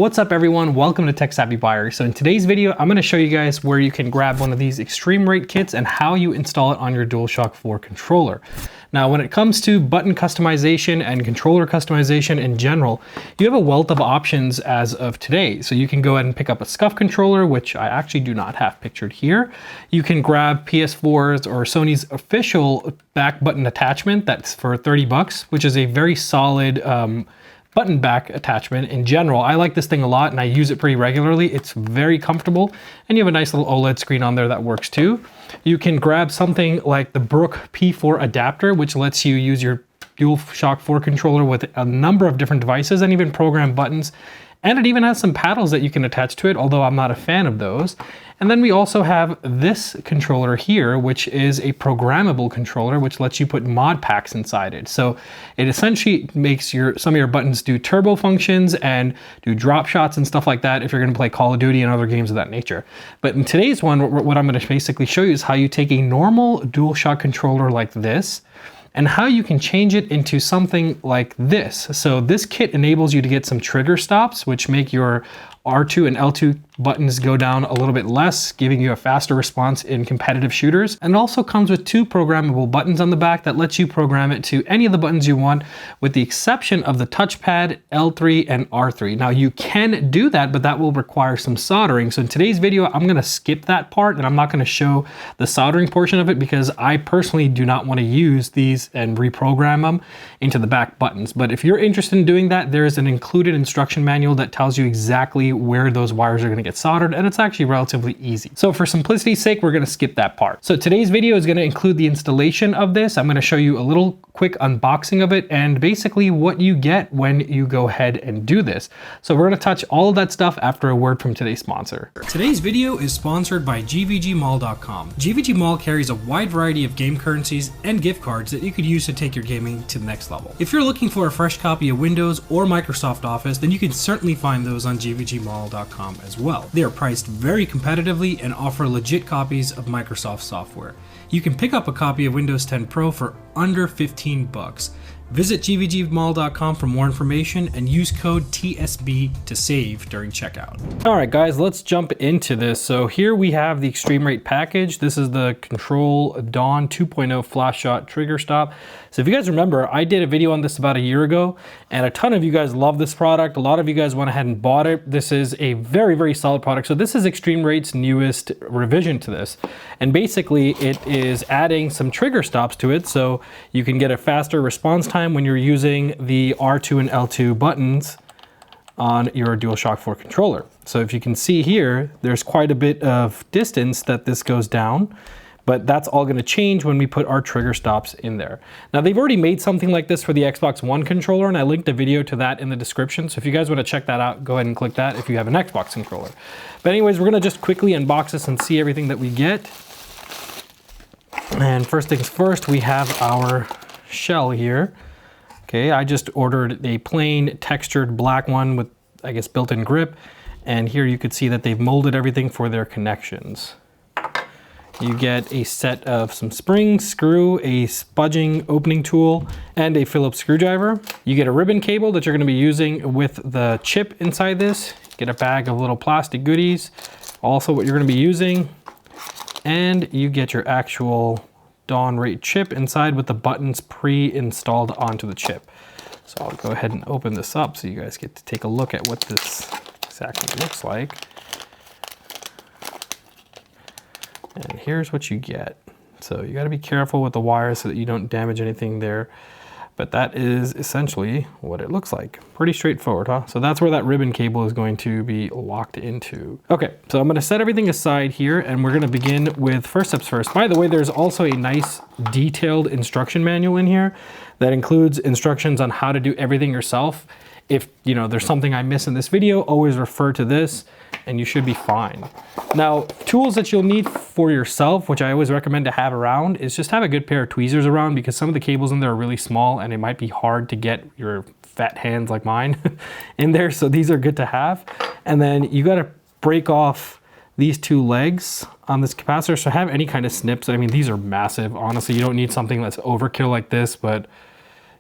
What's up everyone, welcome to Tech Savvy Buyer. So in today's video, I'm gonna show you guys where you can grab one of these Extremerate kits and how you install it on your Dualshock 4 controller. Now, when it comes to button customization and controller customization in general, you have a wealth of options as of today. So you can go ahead and pick up a SCUF controller, which I actually do not have pictured here. You can grab PS4's or Sony's official back button attachment that's for 30 bucks, which is a very solid button back attachment in general. I like this thing a lot and I use it pretty regularly. It's very comfortable and you have a nice little OLED screen on there that works too. You can grab something like the Brook P4 adapter, which lets you use your Dualshock 4 controller with a number of different devices and even program buttons. And it even has some paddles that you can attach to it, although I'm not a fan of those. And then we also have this controller here, which is a programmable controller, which lets you put mod packs inside it. So it essentially makes some of your buttons do turbo functions and do drop shots and stuff like that if you're gonna play Call of Duty and other games of that nature. But in today's one, what I'm gonna basically show you is how you take a normal Dualshock controller like this and how you can change it into something like this. So this kit enables you to get some trigger stops, which make your R2 and L2 buttons go down a little bit less, giving you a faster response in competitive shooters. And it also comes with two programmable buttons on the back that lets you program it to any of the buttons you want, with the exception of the touchpad, L3 and R3. Now you can do that, but that will require some soldering. So in today's video, I'm gonna skip that part and I'm not gonna show the soldering portion of it because I personally do not wanna use these and reprogram them into the back buttons. But if you're interested in doing that, there is an included instruction manual that tells you exactly where those wires are gonna get soldered, and it's actually relatively easy. So for simplicity's sake, we're gonna skip that part. So today's video is gonna include the installation of this. I'm gonna show you a little quick unboxing of it and basically what you get when you go ahead and do this. So we're gonna touch all of that stuff after a word from today's sponsor. Today's video is sponsored by GVGMall.com. GVG Mall carries a wide variety of game currencies and gift cards that you could use to take your gaming to the next level. If you're looking for a fresh copy of Windows or Microsoft Office, then you can certainly find those on GVGMall.com as well. They are priced very competitively and offer legit copies of Microsoft software. You can pick up a copy of Windows 10 Pro for under 15 bucks. Visit GVGMall.com for more information and use code TSB to save during checkout. All right, guys, let's jump into this. So here we have the Extremerate package. This is the Control Dawn 2.0 flash shot trigger stop. So if you guys remember, I did a video on this about a year ago and a ton of you guys love this product. A lot of you guys went ahead and bought it. This is a very, very solid product. So this is Extremerate's newest revision to this. And basically it is adding some trigger stops to it so you can get a faster response time when you're using the R2 and L2 buttons on your Dualshock 4 controller. So if you can see here, there's quite a bit of distance that this goes down, but that's all gonna change when we put our trigger stops in there. Now they've already made something like this for the Xbox One controller and I linked a video to that in the description. So if you guys wanna check that out, go ahead and click that if you have an Xbox controller. But anyways, we're gonna just quickly unbox this and see everything that we get. And first things first, we have our shell here. Okay, I just ordered a plain textured black one with, I guess, built-in grip. And here you could see that they've molded everything for their connections. You get a set of some springs, screw, a spudging opening tool, and a Phillips screwdriver. You get a ribbon cable that you're gonna be using with the chip inside this. Get a bag of little plastic goodies, also what you're gonna be using. And you get your actual Dawnrate chip inside with the buttons pre-installed onto the chip. So I'll go ahead and open this up so you guys get to take a look at what this exactly looks like. And here's what you get. So you gotta be careful with the wires so that you don't damage anything there. But that is essentially what it looks like. Pretty straightforward, huh? So that's where that ribbon cable is going to be locked into. Okay, so I'm gonna set everything aside here and we're gonna begin with first steps first. By the way, there's also a nice detailed instruction manual in here that includes instructions on how to do everything yourself. If there's something I miss in this video, always refer to this and you should be fine. Now, tools that you'll need for yourself, which I always recommend to have around, is just have a good pair of tweezers around because some of the cables in there are really small and it might be hard to get your fat hands like mine in there. So these are good to have. And then you gotta break off these two legs on this capacitor. So have any kind of snips. I mean, these are massive. Honestly, you don't need something that's overkill like this, but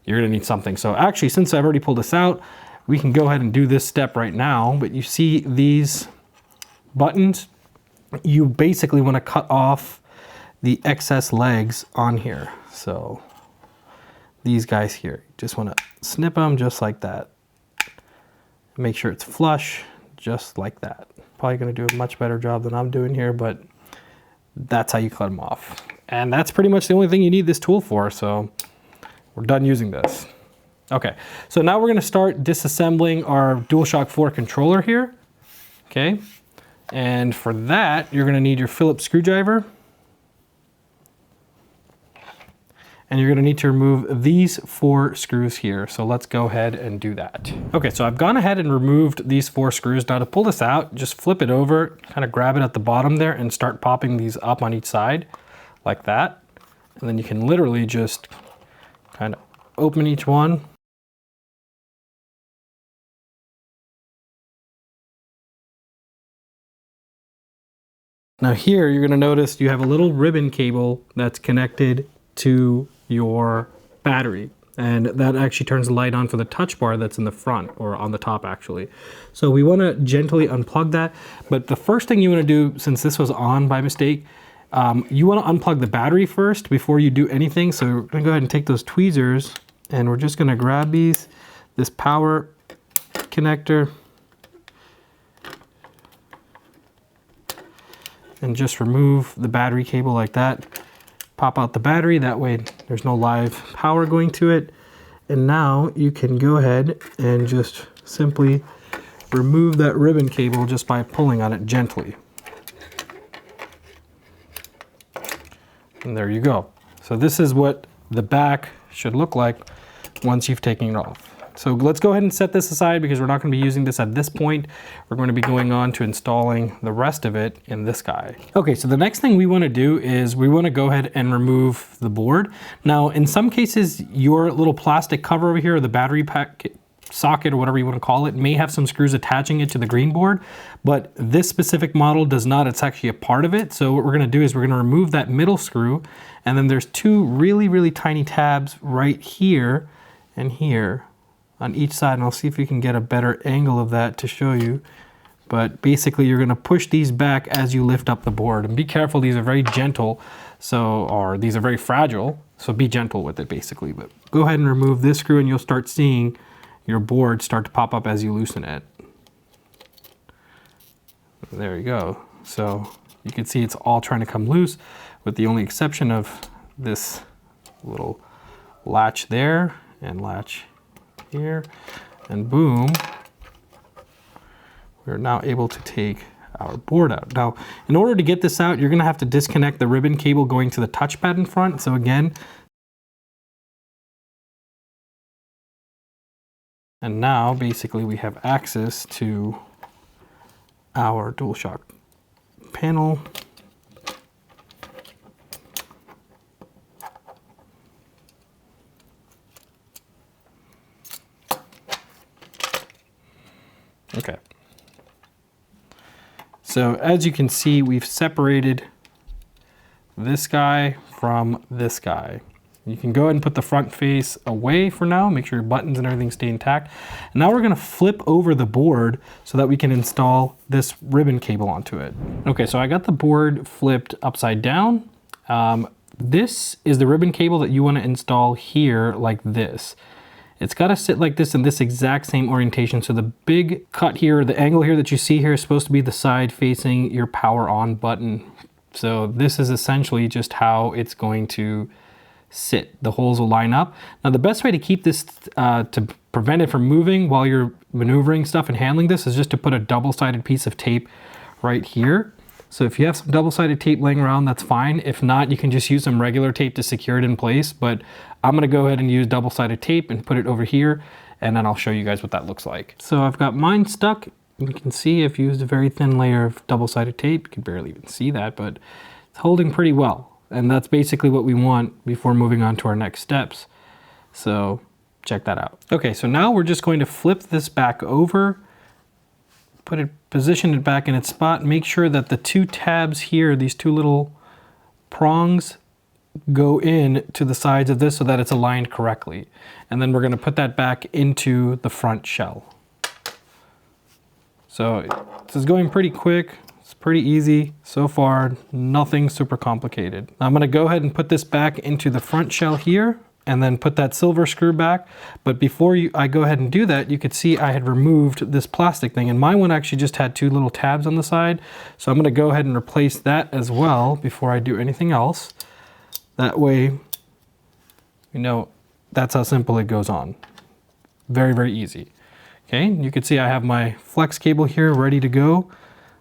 you're gonna need something. So actually, since I've already pulled this out, we can go ahead and do this step right now, but you see these buttons, you basically want to cut off the excess legs on here. So these guys here, you just want to snip them just like that. Make sure it's flush, just like that. Probably going to do a much better job than I'm doing here, but that's how you cut them off. And that's pretty much the only thing you need this tool for, so we're done using this. Okay, so now we're going to start disassembling our Dualshock 4 controller here. Okay, and for that, you're going to need your Phillips screwdriver. And you're gonna need to remove these 4 screws here. So let's go ahead and do that. Okay, so I've gone ahead and removed these 4 screws. Now to pull this out, just flip it over, kind of grab it at the bottom there and start popping these up on each side like that. And then you can literally just kind of open each one. Now here, you're gonna notice you have a little ribbon cable that's connected to your battery, and that actually turns the light on for the touch bar that's in the front, or on the top actually. So we want to gently unplug that, but the first thing you want to do, since this was on by mistake, you want to unplug the battery first before you do anything. So we're going to go ahead and take those tweezers, and we're just going to grab this power connector, and just remove the battery cable like that. Pop out the battery, that way there's no live power going to it. And now you can go ahead and just simply remove that ribbon cable just by pulling on it gently. And there you go. So this is what the back should look like once you've taken it off. So let's go ahead and set this aside because we're not going to be using this at this point. We're going to be going on to installing the rest of it in this guy. Okay, so the next thing we want to do is we want to go ahead and remove the board. Now, in some cases, your little plastic cover over here, or the battery pack socket or whatever you want to call it, may have some screws attaching it to the green board, but this specific model does not. It's actually a part of it. So what we're going to do is we're going to remove that middle screw, and then there's 2 really, really tiny tabs right here and here on each side, and I'll see if you can get a better angle of that to show you. But basically you're gonna push these back as you lift up the board, and be careful, these are very gentle, or these are very fragile, so be gentle with it basically. But go ahead and remove this screw and you'll start seeing your board start to pop up as you loosen it. There you go. So you can see it's all trying to come loose, with the only exception of this little latch there and latch here, and boom, we're now able to take our board out. Now, in order to get this out, you're gonna have to disconnect the ribbon cable going to the touchpad in front. So again, and now basically we have access to our Dualshock panel. Okay. So as you can see, we've separated this guy from this guy. You can go ahead and put the front face away for now, make sure your buttons and everything stay intact. And now we're gonna flip over the board so that we can install this ribbon cable onto it. Okay, so I got the board flipped upside down. This is the ribbon cable that you wanna install here like this. It's got to sit like this in this exact same orientation. So the big cut here, the angle here that you see here is supposed to be the side facing your power on button. So this is essentially just how it's going to sit. The holes will line up. Now the best way to keep this, to prevent it from moving while you're maneuvering stuff and handling this, is just to put a double-sided piece of tape right here. So if you have some double-sided tape laying around, that's fine. If not, you can just use some regular tape to secure it in place. But I'm gonna go ahead and use double-sided tape and put it over here, and then I'll show you guys what that looks like. So I've got mine stuck. You can see I've used a very thin layer of double-sided tape. You can barely even see that, but it's holding pretty well. And that's basically what we want before moving on to our next steps. So check that out. Okay, so now we're just going to flip this back over, position it back in its spot. Make sure that the 2 tabs here, these 2 little prongs, go in to the sides of this so that it's aligned correctly. And then we're going to put that back into the front shell. So this is going pretty quick. It's pretty easy so far, nothing super complicated. Now I'm gonna go ahead and put this back into the front shell here and then put that silver screw back. But before I go ahead and do that, you could see I had removed this plastic thing, and my one actually just had 2 little tabs on the side. So I'm gonna go ahead and replace that as well before I do anything else. That way, you know, that's how simple it goes on. Very, very easy. Okay, you can see I have my flex cable here ready to go.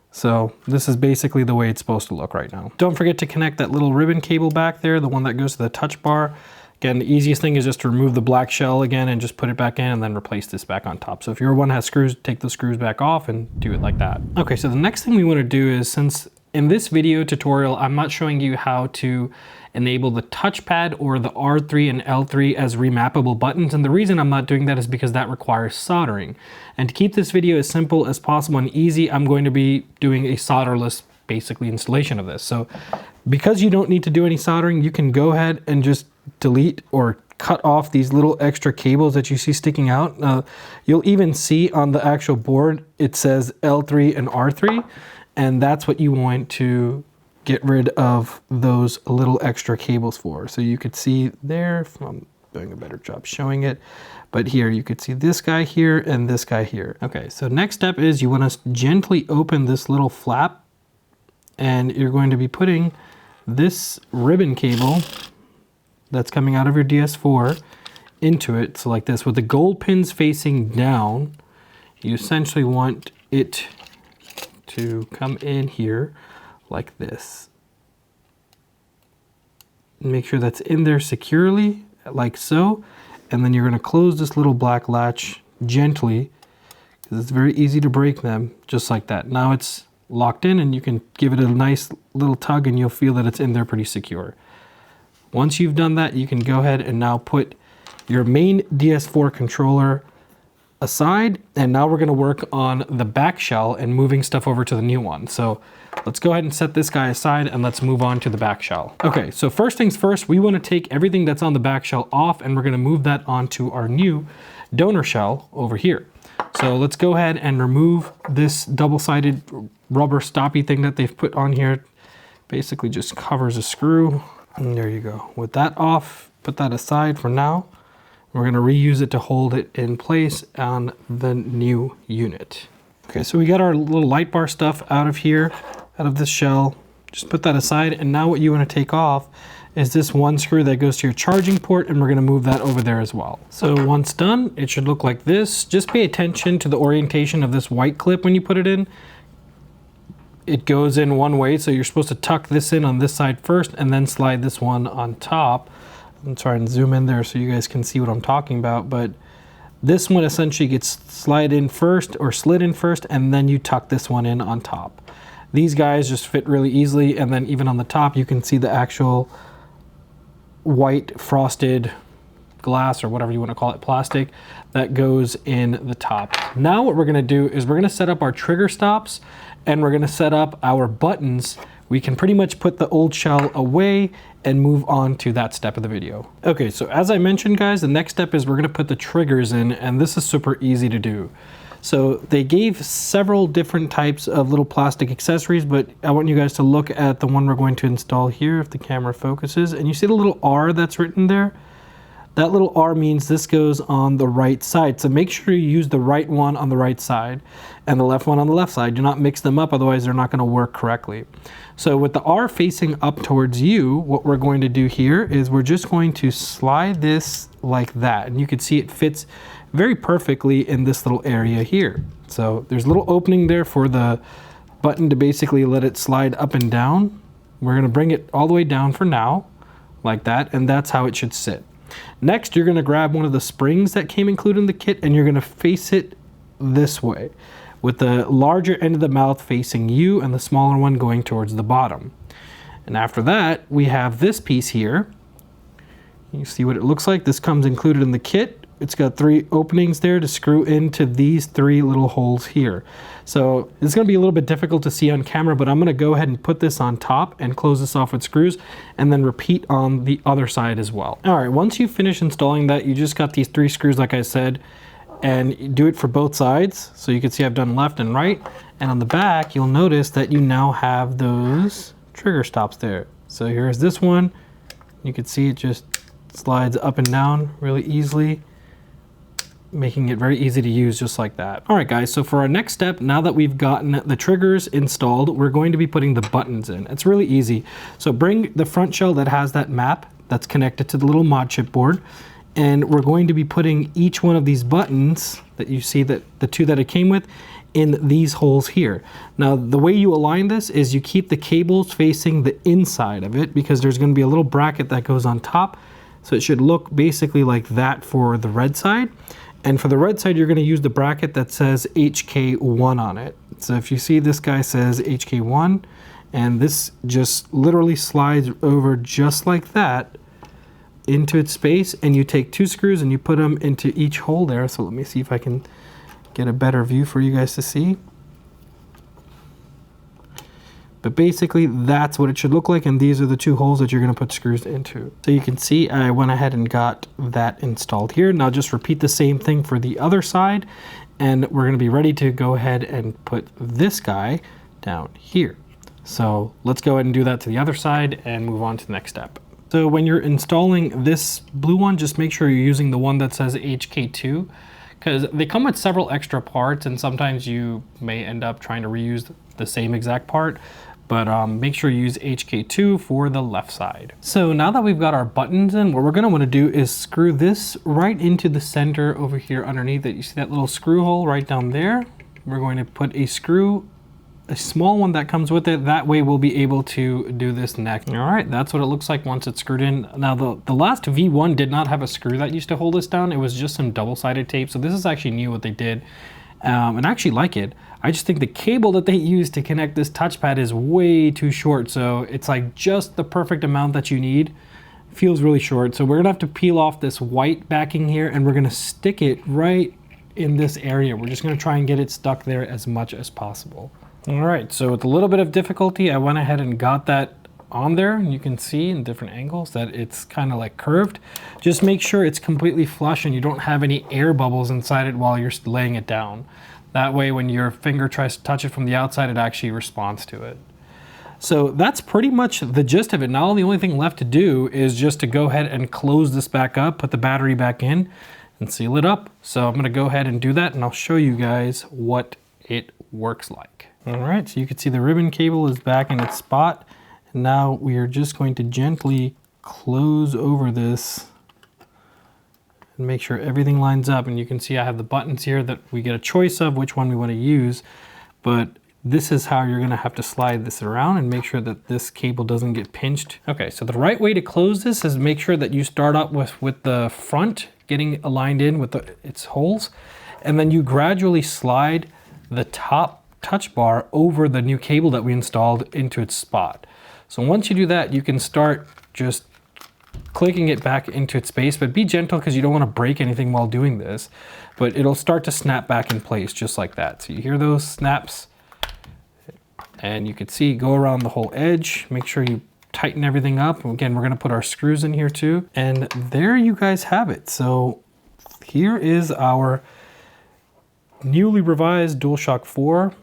So this is basically the way it's supposed to look right now. Don't forget to connect that little ribbon cable back there, the one that goes to the touch bar. Again, the easiest thing is just to remove the black shell again and just put it back in and then replace this back on top. So if your one has screws, take the screws back off and do it like that. Okay, so the next thing we want to do is, since in this video tutorial, I'm not showing you how to enable the touchpad or the R3 and L3 as remappable buttons. And the reason I'm not doing that is because that requires soldering. And to keep this video as simple as possible and easy, I'm going to be doing a solderless, basically, installation of this. So because you don't need to do any soldering, you can go ahead and just delete or cut off these little extra cables that you see sticking out. You'll even see on the actual board, it says L3 and R3. And that's what you want to get rid of those little extra cables for. So you could see there, if I'm doing a better job showing it, but here you could see this guy here and this guy here. Okay, so next step is you want to gently open this little flap, and you're going to be putting this ribbon cable that's coming out of your DS4 into it. So like this, with the gold pins facing down, you essentially want it to come in here like this. Make sure that's in there securely, like so. And then you're going to close this little black latch gently, because it's very easy to break them, just like that. Now it's locked in, and you can give it a nice little tug and you'll feel that it's in there pretty secure. Once you've done that, you can go ahead and now put your main DS4 controller aside, and now we're going to work on the back shell and moving stuff over to the new one. So let's go ahead and set this guy aside and let's move on to the back shell. Okay, so first things first, we want to take everything that's on the back shell off, and we're going to move that onto our new donor shell over here. So let's go ahead and remove this double-sided rubber stoppy thing that they've put on here. Basically just covers a screw, and there you go. With that off, put that aside for now. We're going to reuse it to hold it in place on the new unit. Okay, so we got our little light bar stuff out of here, out of this shell. Just put that aside, and now what you want to take off is this one screw that goes to your charging port, and we're going to move that over there as well. So once done, it should look like this. Just pay attention to the orientation of this white clip when you put it in. It goes in one way, so you're supposed to tuck this in on this side first and then slide this one on top. I'm trying to zoom in there so you guys can see what I'm talking about, but this one essentially gets slid in first, and then you tuck this one in on top. These guys just fit really easily, and then even on the top you can see the actual white frosted glass, or whatever you want to call it, plastic, that goes in the top. Now what we're going to do is we're going to set up our trigger stops, and we're going to set up our buttons. We can pretty much put the old shell away and move on to that step of the video. Okay, so as I mentioned, guys, the next step is we're going to put the triggers in, and this is super easy to do. So they gave several different types of little plastic accessories, but I want you guys to look at the one we're going to install here, if the camera focuses, and you see the little R that's written there? That little R means this goes on the right side. So make sure you use the right one on the right side and the left one on the left side. Do not mix them up, otherwise they're not going to work correctly. So with the R facing up towards you, what we're going to do here is we're just going to slide this like that. And you can see it fits very perfectly in this little area here. So there's a little opening there for the button to basically let it slide up and down. We're going to bring it all the way down for now, like that, and that's how it should sit. Next, you're going to grab one of the springs that came included in the kit, and you're going to face it this way, with the larger end of the mouth facing you and the smaller one going towards the bottom. And after that, we have this piece here. You see what it looks like. This comes included in the kit. It's got 3 openings there to screw into these 3 little holes here. So it's going to be a little bit difficult to see on camera, but I'm going to go ahead and put this on top and close this off with screws, and then repeat on the other side as well. All right, once you finish installing that, you just got these 3 screws like I said. and do it for both sides. So you can see I've done left and right. And on the back, you'll notice that you now have those trigger stops there. So here's this one. You can see it just slides up and down really easily, making it very easy to use just like that. All right guys, so for our next step, now that we've gotten the triggers installed, we're going to be putting the buttons in. It's really easy. So bring the front shell that has that map that's connected to the little mod chip board, and we're going to be putting each one of these buttons that you see, that the two that it came with, in these holes here. Now the way you align this is you keep the cables facing the inside of it, because there's going to be a little bracket that goes on top. So it should look basically like that for the red side. And for the red side, you're going to use the bracket that says HK1 on it. So if you see, this guy says HK1, and this just literally slides over just like that into its space, and you take 2 screws and you put them into each hole there. So let me see if I can get a better view for you guys to see. But basically that's what it should look like, and these are the 2 holes that you're going to put screws into. So you can see I went ahead and got that installed here. Now just repeat the same thing for the other side, and we're going to be ready to go ahead and put this guy down here. So let's go ahead and do that to the other side and move on to the next step. So when you're installing this blue one, just make sure you're using the one that says HK2, because they come with several extra parts, and sometimes you may end up trying to reuse the same exact part. But make sure you use HK2 for the left side. So now that we've got our buttons in, what we're gonna wanna do is screw this right into the center over here underneath it. You see that little screw hole right down there? We're going to put a screw, a small one that comes with it. That way we'll be able to do this next. All right, that's what it looks like once it's screwed in. Now the last V1 did not have a screw that used to hold this down. It was just some double-sided tape. So this is actually new what they did. And I actually like it. I just think the cable that they use to connect this touchpad is way too short. So it's like just the perfect amount that you need. Feels really short. So we're gonna have to peel off this white backing here, and we're gonna stick it right in this area. We're just gonna try and get it stuck there as much as possible. All right, so with a little bit of difficulty, I went ahead and got that on there, and you can see in different angles that it's kind of like curved. Just make sure it's completely flush and you don't have any air bubbles inside it while you're laying it down. That way when your finger tries to touch it from the outside, it actually responds to it. So that's pretty much the gist of it. Now the only thing left to do is just to go ahead and close this back up, put the battery back in, and seal it up. So I'm gonna go ahead and do that, and I'll show you guys what it works like. All right, so you can see the ribbon cable is back in its spot. And now we are just going to gently close over this and make sure everything lines up. And you can see I have the buttons here that we get a choice of which one we want to use. But this is how you're going to have to slide this around and make sure that this cable doesn't get pinched. Okay, so the right way to close this is make sure that you start up with the front getting aligned in with its holes. And then you gradually slide the top touch bar over the new cable that we installed into its spot. So once you do that, you can start just clicking it back into its space, but be gentle because you don't want to break anything while doing this, but it'll start to snap back in place just like that. So you hear those snaps, and you can see go around the whole edge. Make sure you tighten everything up. Again, we're going to put our screws in here too. And there you guys have it. So here is our newly revised Dualshock 4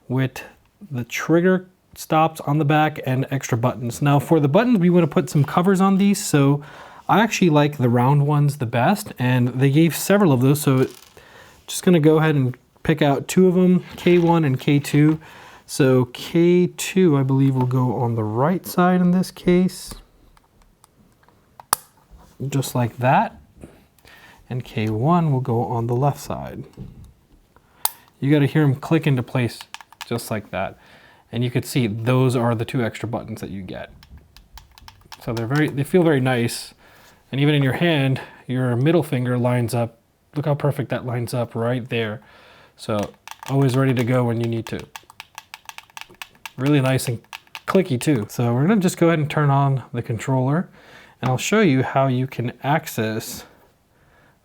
with the trigger stops on the back and extra buttons. Now for the buttons, we want to put some covers on these. So I actually like the round ones the best, and they gave several of those. So just going to go ahead and pick out 2 of them, K1 and K2. So K2, I believe, will go on the right side in this case, just like that. And K1 will go on the left side. You got to hear them click into place just like that. And you can see those are the 2 extra buttons that you get. So they feel very nice. And even in your hand, your middle finger lines up. Look how perfect that lines up right there. So always ready to go when you need to. Really nice and clicky too. So we're gonna just go ahead and turn on the controller, and I'll show you how you can access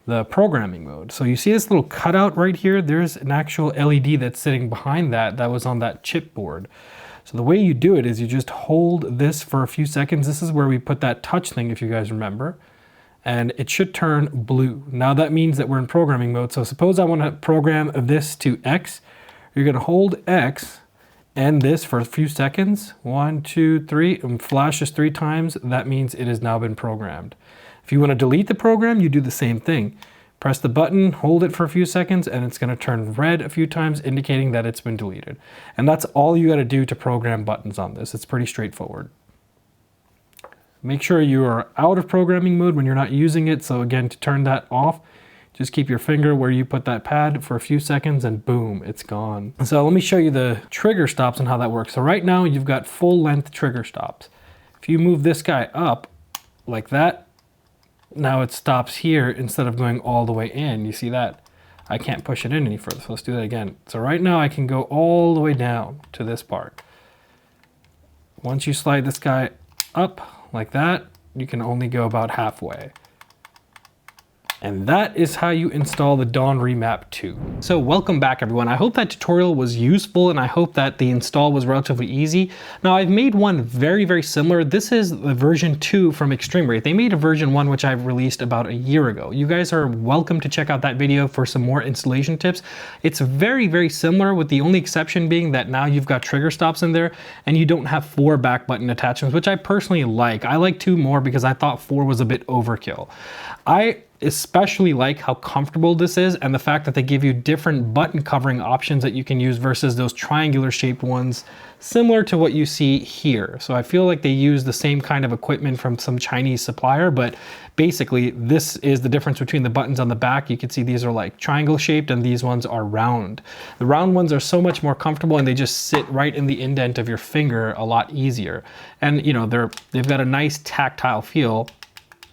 the programming mode. So you see this little cutout right here? There's an actual LED that's sitting behind that was on that chipboard. So the way you do it is you just hold this for a few seconds. This is where we put that touch thing, if you guys remember. and it should turn blue. Now that means that we're in programming mode. So suppose I want to program this to X. You're going to hold X and this for a few seconds. 1, 2, 3, and flashes 3 times. That means it has now been programmed. If you want to delete the program, you do the same thing. Press the button, hold it for a few seconds, and it's going to turn red a few times, indicating that it's been deleted. And that's all you got to do to program buttons on this. It's pretty straightforward. Make sure you are out of programming mode when you're not using it. So again, to turn that off, just keep your finger where you put that pad for a few seconds and boom, it's gone. So let me show you the trigger stops and how that works. So right now you've got full length trigger stops. If you move this guy up like that, now it stops here instead of going all the way in. You see that? I can't push it in any further. So let's do that again. So right now I can go all the way down to this part. Once you slide this guy up like that, you can only go about halfway. And that is how you install the Dawn Remap 2. So welcome back everyone. I hope that tutorial was useful and I hope that the install was relatively easy. Now I've made one very, very similar. This is the version 2 from Extremerate. They made a version 1 which I've released about a year ago. You guys are welcome to check out that video for some more installation tips. It's very, very similar, with the only exception being that now you've got trigger stops in there and you don't have 4 back button attachments, which I personally like. I like 2 more because I thought 4 was a bit overkill. I especially like how comfortable this is and the fact that they give you different button covering options that you can use versus those triangular shaped ones similar to what you see here. So I feel like they use the same kind of equipment from some Chinese supplier, but basically this is the difference between the buttons on the back. You can see these are like triangle shaped and these ones are round. The round ones are so much more comfortable and they just sit right in the indent of your finger a lot easier. And you know, they've got a nice tactile feel.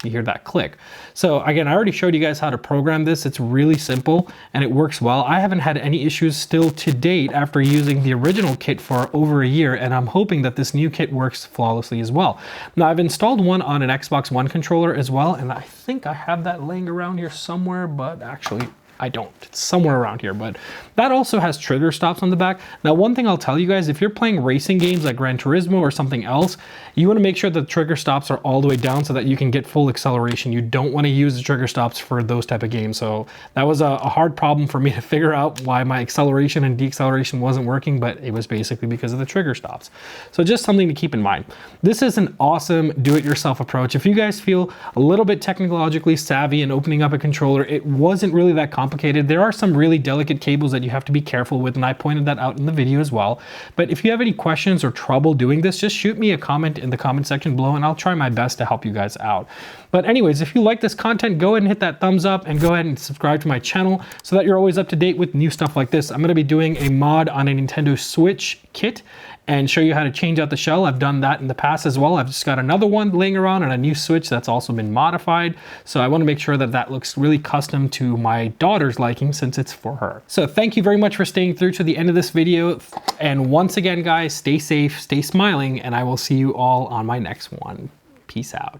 You hear that click. So again, I already showed you guys how to program this. It's really simple and it works well. I haven't had any issues still to date after using the original kit for over a year, and I'm hoping that this new kit works flawlessly as well. Now I've installed one on an Xbox One controller as well, and I think I have that laying around here somewhere, but actually I don't. It's somewhere around here, but that also has trigger stops on the back. Now, one thing I'll tell you guys, if you're playing racing games like Gran Turismo or something else, you want to make sure that the trigger stops are all the way down so that you can get full acceleration. You don't want to use the trigger stops for those type of games. So that was a hard problem for me to figure out why my acceleration and deceleration wasn't working, but it was basically because of the trigger stops. So just something to keep in mind. This is an awesome do-it-yourself approach. If you guys feel a little bit technologically savvy in opening up a controller, it wasn't really that complicated. There are some really delicate cables that you have to be careful with, and I pointed that out in the video as well. But if you have any questions or trouble doing this, just shoot me a comment in the comment section below and I'll try my best to help you guys out. But anyways, if you like this content, go ahead and hit that thumbs up and go ahead and subscribe to my channel so that you're always up to date with new stuff like this. I'm going to be doing a mod on a Nintendo Switch kit and show you how to change out the shell. I've done that in the past as well. I've just got another one laying around and a new Switch that's also been modified. So I want to make sure that that looks really custom to my daughter's liking since it's for her. So thank you very much for staying through to the end of this video. And once again, guys, stay safe, stay smiling, and I will see you all on my next one. Peace out.